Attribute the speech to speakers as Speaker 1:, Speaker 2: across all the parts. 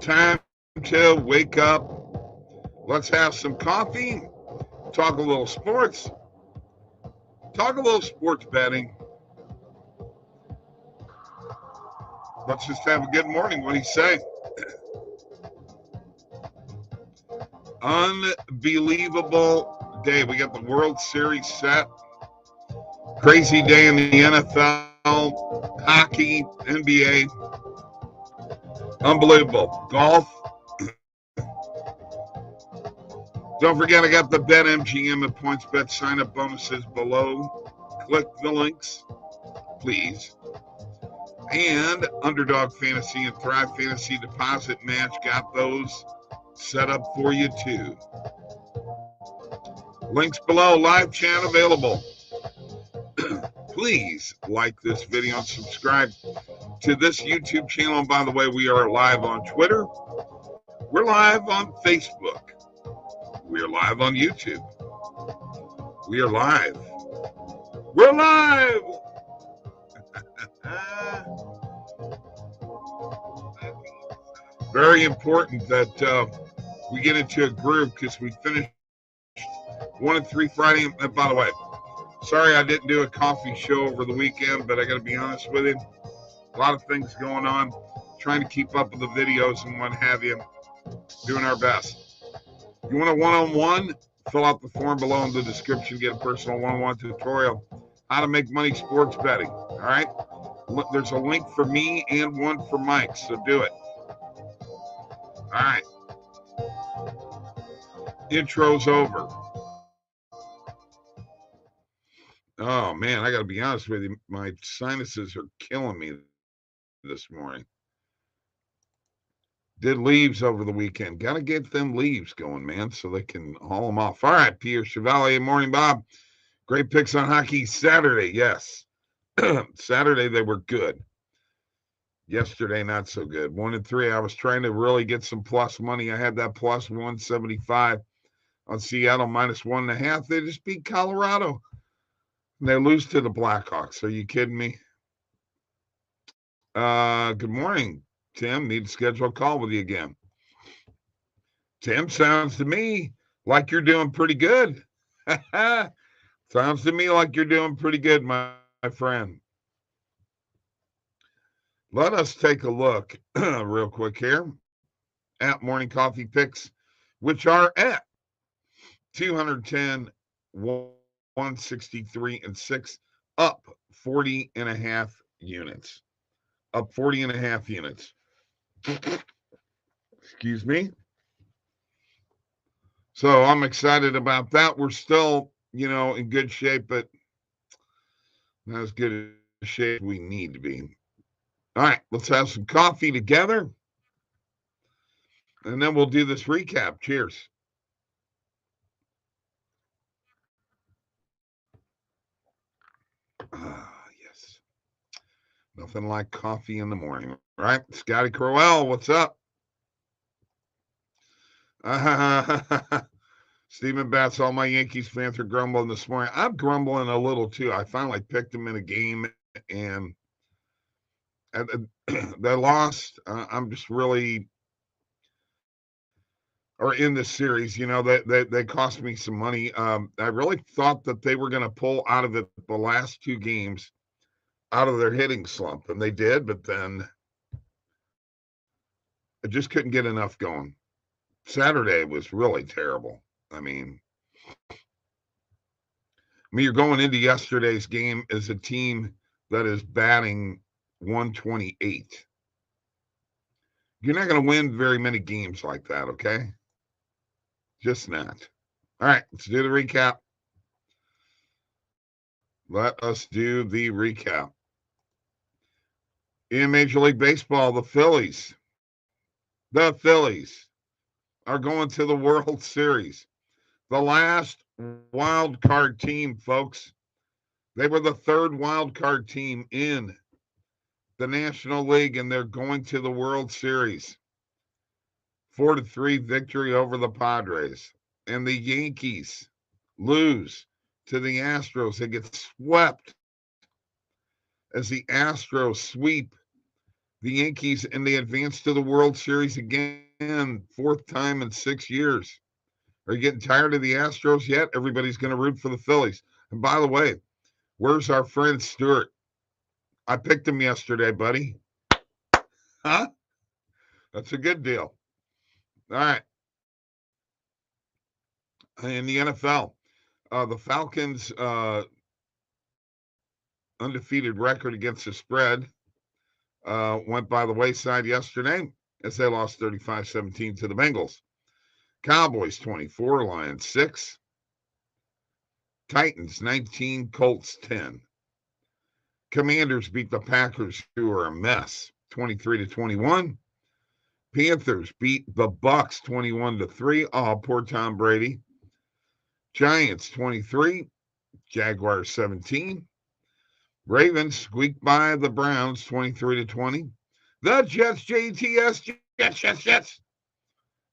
Speaker 1: Time to wake up. Let's have some coffee. Talk a little sports. Talk a little sports betting. Let's just have a good morning. What do you say? Unbelievable day. We got the World Series set. Crazy day in the NFL, hockey, NBA. Unbelievable. Golf. Don't forget, I got the BetMGM and PointsBet sign-up bonuses below. Click the links, please. And Underdog Fantasy and Thrive Fantasy Deposit Match, got those set up for you too. Links below, live chat available. Please like this video and subscribe to this YouTube channel. And by the way, we are live on Twitter. We're live on Facebook. We are live on YouTube. We are live. We're live. Very important that we get into a groove because we finished 1 and 3 Friday. And by the way, sorry I didn't do a coffee show over the weekend, but I got to be honest with you. A lot of things going on. Trying to keep up with the videos and what have you. Doing our best. If you want a one-on-one, fill out the form below in the description. Get a personal one-on-one tutorial. How to make money sports betting. All right? There's a link for me and one for Mike, so do it. All right. Intro's over. Oh, man, I got to be honest with you. My sinuses are killing me this morning. Did leaves over the weekend. Got to get them leaves going, man, so they can haul them off. All right, Pierre Chevalier, morning, Bob. Great picks on hockey Saturday, yes. Saturday, they were good. Yesterday, not so good. 1 and 3. I was trying to really get some plus money. I had that plus 175 on Seattle minus 1.5. They just beat Colorado. And they lose to the Blackhawks. Are you kidding me? Good morning, Tim. Need to schedule a call with you again. Tim, sounds to me like you're doing pretty good. Sounds to me like you're doing pretty good, my friend. Let us take a look real quick here at Morning Coffee Picks, which are at 210, 163, and 6, up 40.5 units. Up 40.5 units. Excuse me. So I'm excited about that. We're still, in good shape, but not as good a shape we need to be. All right, let's have some coffee together. And then we'll do this recap. Cheers. Yes. Nothing like coffee in the morning, right? Scotty Crowell, what's up? Stephen Batts, all my Yankees fans are grumbling this morning. I'm grumbling a little too. I finally picked them in a game and they lost. I'm just really, or in this series, they cost me some money. I really thought that they were going to pull out of it the last 2 games out of their hitting slump, and they did, but then I just couldn't get enough going. Saturday was really terrible. I mean, you're going into yesterday's game as a team that is batting 128. You're not going to win very many games like that, okay? Just not. All right, let's do the recap. Let us do the recap. In Major League Baseball, the Phillies are going to the World Series. The last wild card team, folks. They were the 3rd wild card team in the National League, and they're going to the World Series. 4-3 victory over the Padres. And the Yankees lose to the Astros. They get swept as the Astros sweep the Yankees, and they advance to the World Series again, fourth time in 6 years. Are you getting tired of the Astros yet? Everybody's going to root for the Phillies. And by the way, where's our friend Stuart? I picked him yesterday, buddy. Huh? That's a good deal. All right. In the NFL, the Falcons' undefeated record against the spread went by the wayside yesterday as they lost 35-17 to the Bengals. Cowboys 24, Lions 6. Titans 19, Colts 10. Commanders beat the Packers, who are a mess, 23-21. Panthers beat the Bucks 21-3. Oh, poor Tom Brady. Giants 23, Jaguars 17. Ravens squeaked by the Browns 23-20. The Jets, Jets,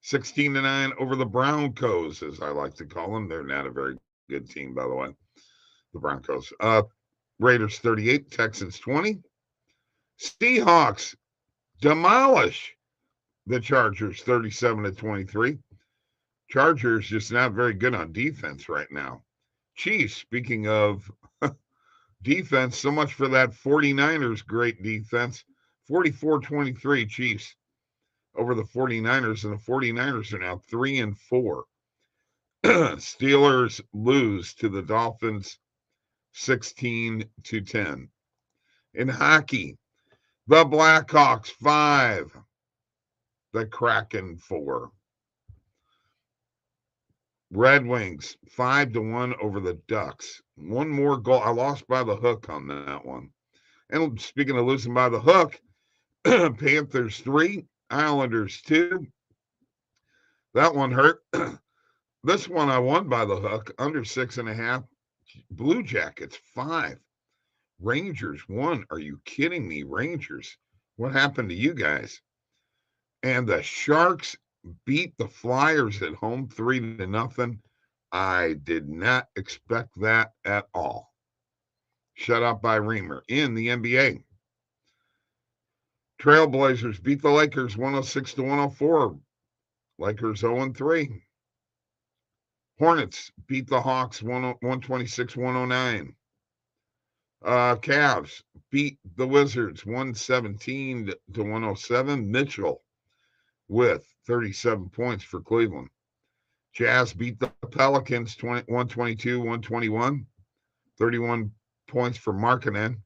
Speaker 1: 16-9 over the Broncos, as I like to call them. They're not a very good team, by the way. The Broncos. Raiders 38, Texans 20. Seahawks demolish the Chargers 37-23. Chargers just not very good on defense right now. Chiefs, speaking of defense, so much for that 49ers great defense. 44-23 Chiefs over the 49ers, and the 49ers are now 3-4. Steelers lose to the Dolphins 16-10. In hockey, the Blackhawks 5, the Kraken 4. Red Wings 5-1 over the Ducks. One more goal. I lost by the hook on that one. And speaking of losing by the hook, Panthers 3, Islanders 2. That one hurt. This one I won by the hook, under 6.5. Blue Jackets 5. Rangers 1. Are you kidding me? Rangers. What happened to you guys? And the Sharks beat the Flyers at home 3-0. I did not expect that at all. Shut up by Reamer. In the NBA, Trailblazers beat the Lakers 106-104. Lakers 0-3. Hornets beat the Hawks 126-109. Cavs beat the Wizards 117-107. Mitchell with 37 points for Cleveland. Jazz beat the Pelicans 122-121. 31 points for Markkanen.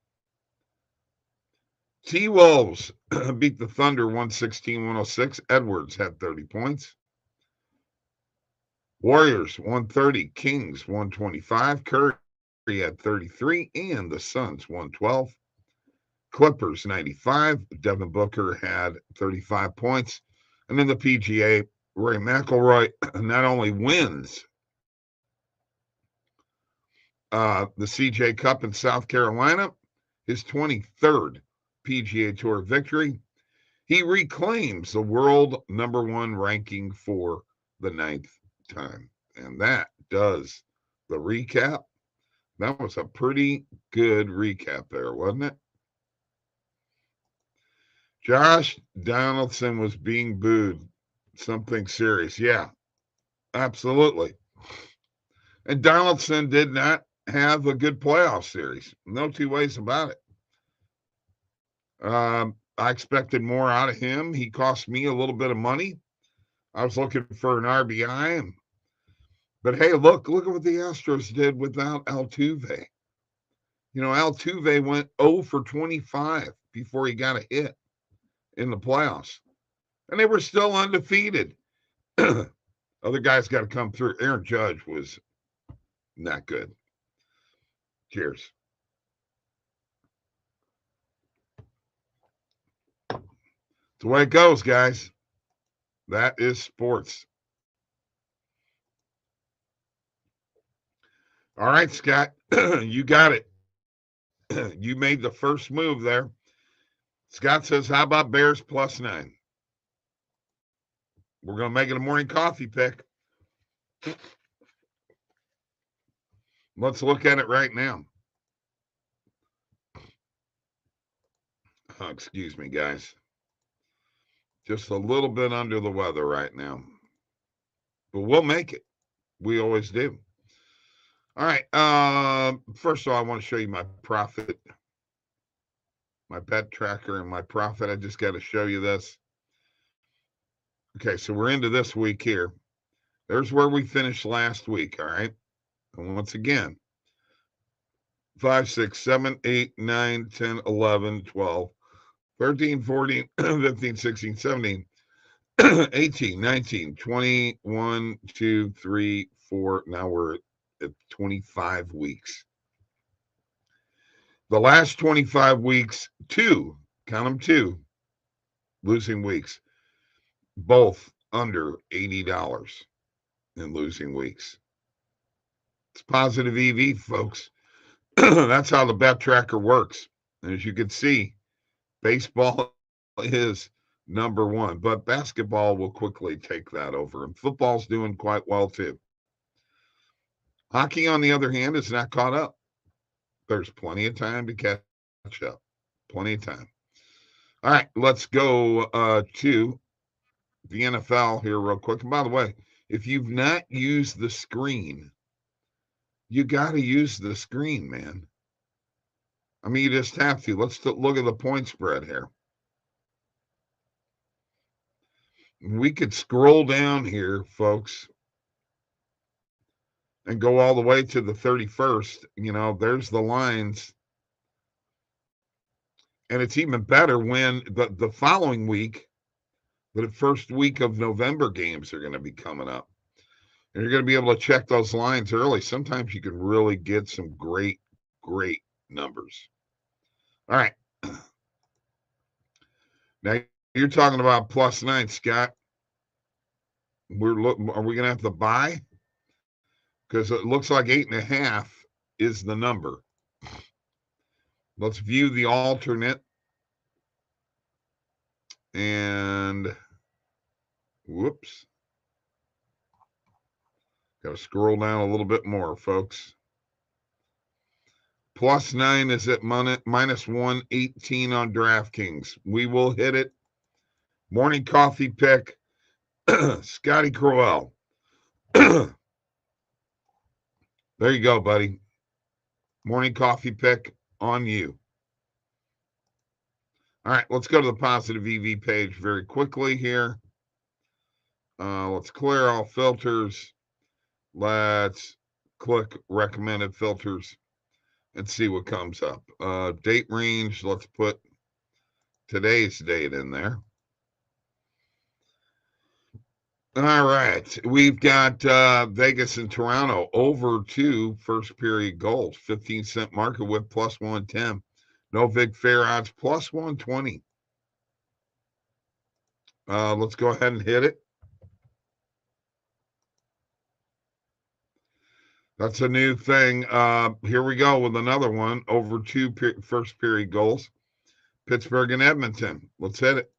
Speaker 1: T-Wolves beat the Thunder 116-106. Edwards had 30 points. Warriors 130. Kings 125. Curry had 33. And the Suns 112. Clippers 95. Devin Booker had 35 points. And then the PGA, Rory McIlroy not only wins the CJ Cup in South Carolina, his 23rd PGA Tour victory, he reclaims the world #1 ranking for the 9th time. And that does the recap. That was a pretty good recap there, wasn't it? Josh Donaldson was being booed. Something serious. Yeah, absolutely. And Donaldson did not have a good playoff series. No two ways about it. I expected more out of him. He cost me a little bit of money. I was looking for an RBI. But hey, look at what the Astros did without Altuve. You know, Altuve went 0 for 25 before he got a hit in the playoffs. And they were still undefeated. Other guys got to come through. Aaron Judge was not good. Cheers. It's the way it goes, guys. That is sports. All right, Scott, you got it. You made the first move there. Scott says, how about Bears +9? We're going to make it a morning coffee pick. Let's look at it right now. Excuse me, guys. Just a little bit under the weather right now. But we'll make it. We always do. All right. First of all, I want to show you my profit, my bet tracker, and my profit. I just got to show you this. Okay, so we're into this week here. There's where we finished last week. All right. And once again, 5, 6, 7, 8, 9, 10, 11, 12, 13, 14, 15, 16, 17, 18, 19, 20, 1, 2, 3, 4. Now we're at 25 weeks. The last 25 weeks, count them two, losing weeks, both under $80 in losing weeks. It's positive EV, folks. That's how the bet tracker works. And as you can see, baseball is number one, but basketball will quickly take that over. And football's doing quite well too. Hockey, on the other hand, is not caught up. There's plenty of time to catch up. Plenty of time. All right, let's go to the NFL here real quick. And by the way, if you've not used the screen, you got to use the screen, man. I mean, you just have to. Let's look at the point spread here. We could scroll down here, folks, and go all the way to the 31st. You know, there's the lines. And it's even better when the following week, the first week of November games are going to be coming up. And you're going to be able to check those lines early. Sometimes you can really get some great, great numbers. All right. Now you're talking about +9, Scott. Are we going to have to buy? Because it looks like 8.5 is the number. Let's view the alternate. And whoops. Got to scroll down a little bit more, folks. +9 is at -118 on DraftKings. We will hit it. Morning coffee pick, Scotty Crowell. There you go, buddy. Morning coffee pick on you. All right, let's go to the positive EV page very quickly here. Let's clear all filters. Let's click recommended filters and see what comes up. Date range, let's put today's date in there. All right, we've got Vegas and Toronto over 2 first period goals, 15-cent market with +110. No big fair odds, +120. Let's go ahead and hit it. That's a new thing. Here we go with another one, over 2 first period goals. Pittsburgh and Edmonton. Let's hit it.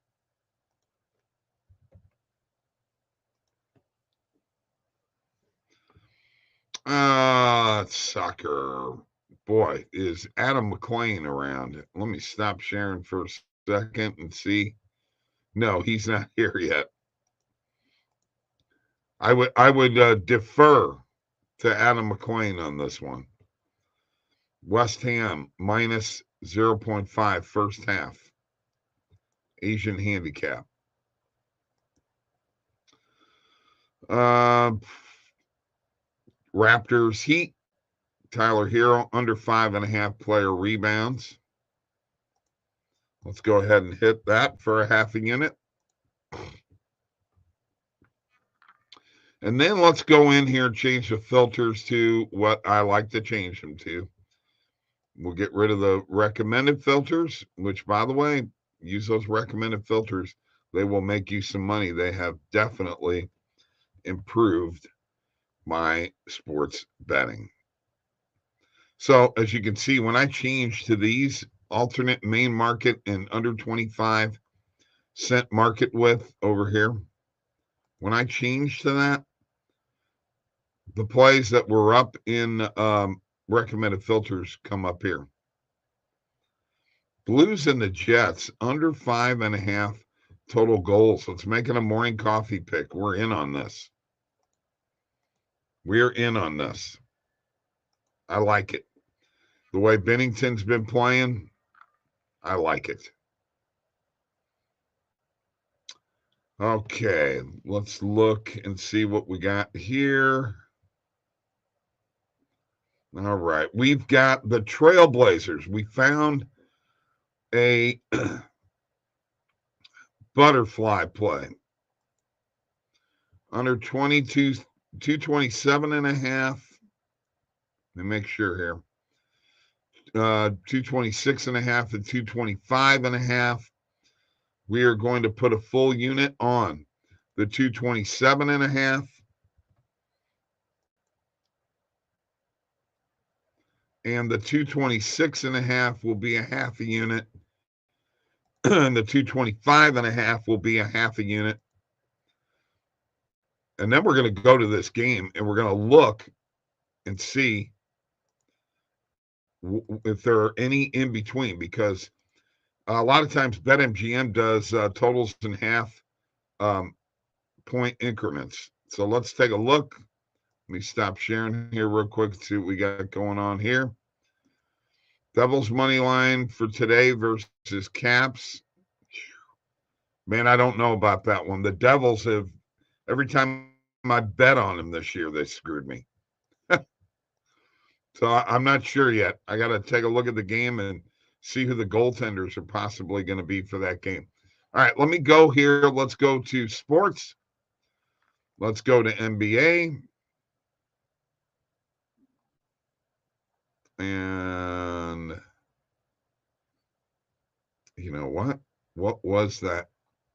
Speaker 1: Soccer. Boy, is Adam McLean around? Let me stop sharing for a second and see. No, he's not here yet. I would defer to Adam McLean on this one. West Ham -0.5 first half. Asian handicap. Raptors Heat. Tyler Hero under 5.5 player rebounds. Let's go ahead and hit that for a half a unit. And then let's go in here and change the filters to what I like to change them to. We'll get rid of the recommended filters, which, by the way, use those recommended filters. They will make you some money. They have definitely improved my sports betting. So as you can see, when I change to these alternate main market and under 25-cent market width over here, when I change to that, the plays that were up in recommended filters come up here. Blues and the Jets under 5.5 total goals. Let's make it a morning coffee pick. We're in on this. We're in on this. I like it. The way Bennington's been playing, I like it. Okay, let's look and see what we got here. All right, we've got the Trailblazers. We found a butterfly play under 227.5. Let me make sure here. 226.5 and 225.5. We are going to put a full unit on the 227.5. And the 226.5 will be a half a unit. And the 225.5 will be a half a unit. And then we're going to go to this game and we're going to look and see if there are any in between, because a lot of times BetMGM does totals in half point increments. So let's take a look. Let me stop sharing here real quick to see what we got going on here. Devils money line for today versus Caps. Man, I don't know about that one. The Devils have, every time I bet on them this year, they screwed me. So I'm not sure yet. I got to take a look at the game and see who the goaltenders are possibly going to be for that game. All right, let me go here. Let's go to sports. Let's go to NBA. And you know what? What was that?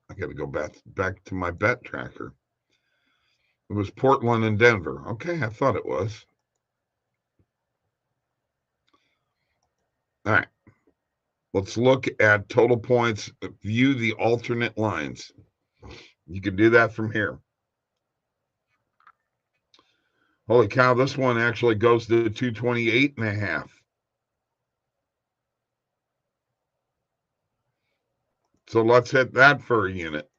Speaker 1: I got to go back to my bet tracker. It was Portland and Denver. Okay, I thought it was. All right. Let's look at total points. View the alternate lines. You can do that from here. Holy cow, this one actually goes to 228.5. So let's hit that for a unit.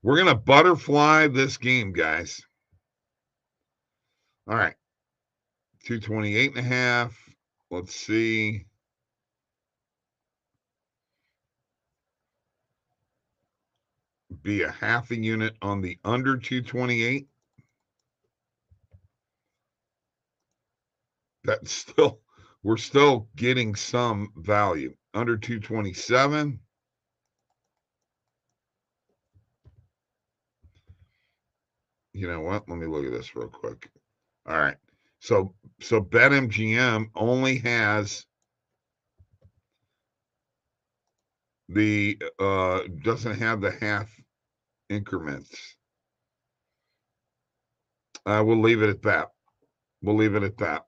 Speaker 1: We're going to butterfly this game, guys. All right. 228.5. Let's see. Be a half a unit on the under 228. That's still, we're still getting some value. Under 227. You know what? Let me look at this real quick. All right. So BetMGM only has the doesn't have the half increments. We'll leave it at that. We'll leave it at that.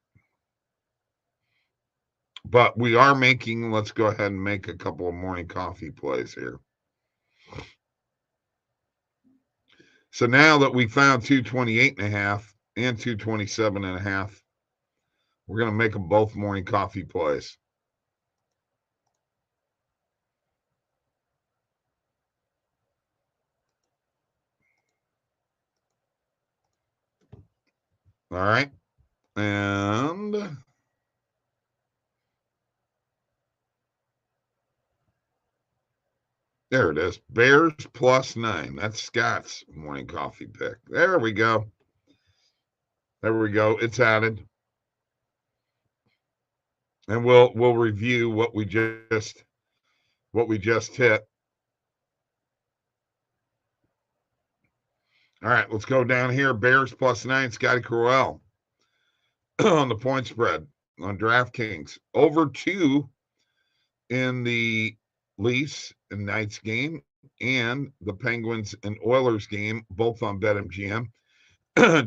Speaker 1: But we are making, let's go ahead and make a couple of morning coffee plays here. So now that we found 228.5 and 227.5, we're going to make them both morning coffee plays. All right. And there it is. Bears +9. That's Scott's morning coffee pick. There we go. There we go. It's added. And we'll review what we just hit. All right, let's go down here. Bears +9. Scotty Crowell on the point spread on DraftKings. Over 2 in the Leafs and Knights game and the Penguins and Oilers game, both on BetMGM.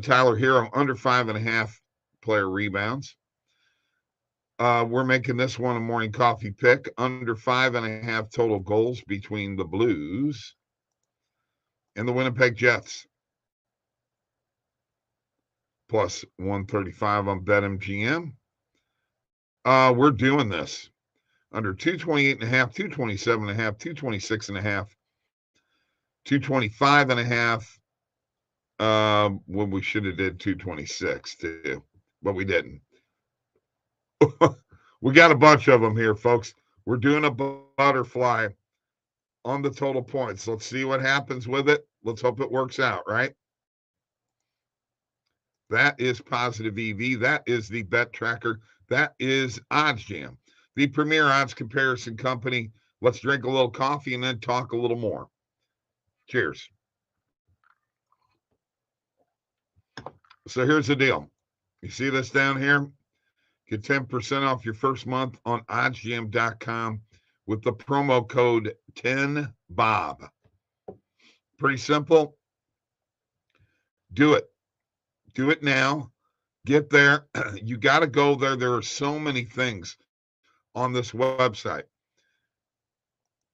Speaker 1: Tyler Hero under 5.5 player rebounds. We're making this one a morning coffee pick. Under 5.5 total goals between the Blues and the Winnipeg Jets. +135 on BetMGM. We're doing this. under 228.5, 227.5, 226.5, 225.5. When we should have did 226 too, but we didn't. We got a bunch of them here, folks. We're doing a butterfly on the total points. Let's see what happens with it. Let's hope it works out, right? That is Positive EV. That is the Bet Tracker. That is OddsJam, the premier odds comparison company. Let's drink a little coffee and then talk a little more. Cheers. So here's the deal. You see this down here? Get 10% off your first month on oddsjam.com with the promo code 10BOB. Pretty simple. Do it. Do it now. Get there. You got to go there. There are so many things on this website.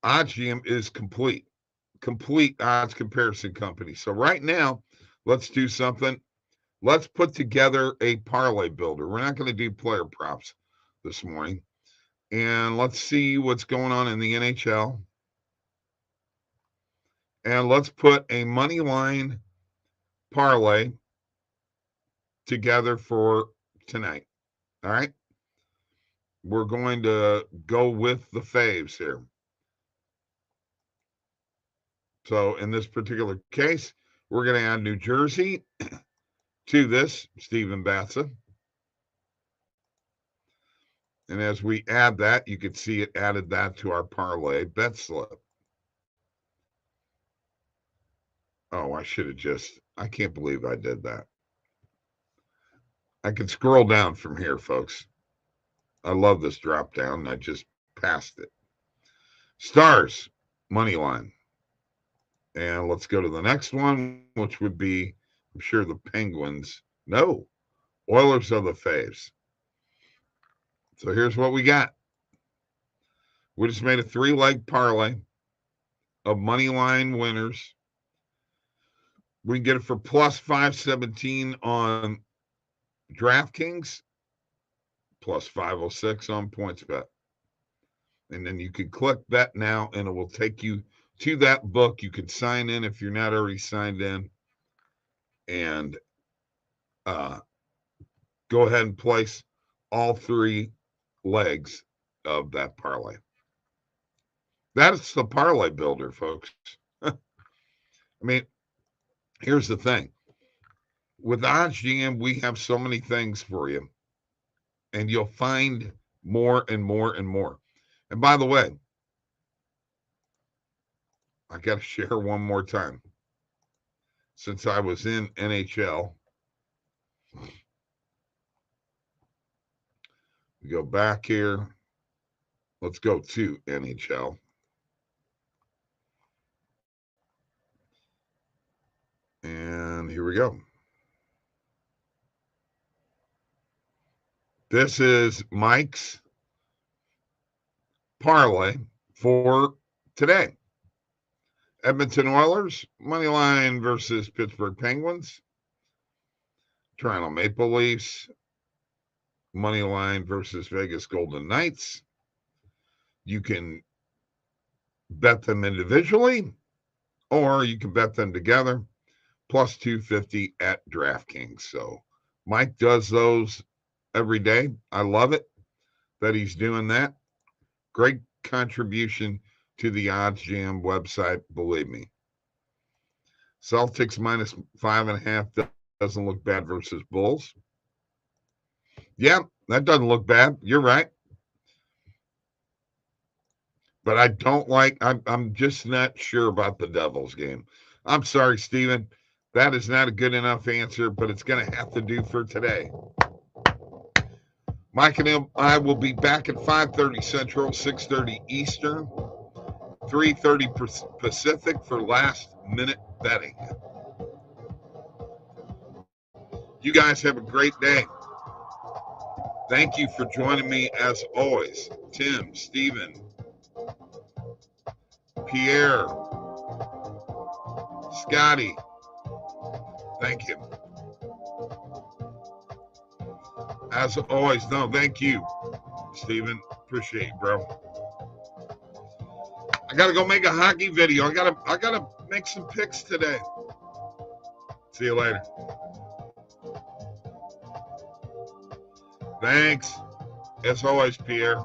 Speaker 1: OddsJam is complete odds comparison company. So right now, let's do something. Let's put together a parlay builder. We're not going to do player props this morning. And let's see what's going on in the NHL. And let's put a money line parlay together for tonight. All right? We're going to go with the faves here. So in this particular case, we're going to add New Jersey to this, Stephen Batsa. And as we add that, you can see it added that to our parlay bet slip. Oh, I should have I can't believe I did that. I can scroll down from here, folks. I love this drop down. I just passed it. Stars, money line. And let's go to the next one, which would be, I'm sure, the Penguins. No, Oilers are the faves. So here's what we got. We just made a 3-leg parlay of money line winners. We can get it for plus 517 on DraftKings, plus 506 on PointsBet. And then you can click that now, and it will take you to that book. You can sign in if you're not already signed in, and go ahead and place all 3 legs of that parlay. That's the parlay builder, folks. I mean, here's the thing. With OddsJam, we have so many things for you, and you'll find more and more and more. And by the way, I got to share one more time. Since I was in NHL, we go back here. Let's go to NHL. And here we go. This is Mike's parlay for today. Edmonton Oilers, money line versus Pittsburgh Penguins. Toronto Maple Leafs, money line versus Vegas Golden Knights. You can bet them individually, or you can bet them together, plus 250 at DraftKings. So Mike does those every day. I love it that he's doing that. Great contribution to the OddsJam website, believe me. Celtics minus 5.5 doesn't look bad versus Bulls. Yeah, that doesn't look bad. You're right. But I don't like, I'm just not sure about the Devils game. I'm sorry, Steven. That is not a good enough answer, but it's going to have to do for today. Mike and I will be back at 5:30 Central, 6:30 Eastern, 3:30 Pacific for last minute betting. You guys have a great day. Thank you for joining me as always. Tim, Stephen, Pierre, Scotty. Thank you. As always, no, thank you, Stephen. Appreciate you, bro. gotta go make a hockey video. I gotta make some picks today. See you later. Thanks. As always, Pierre.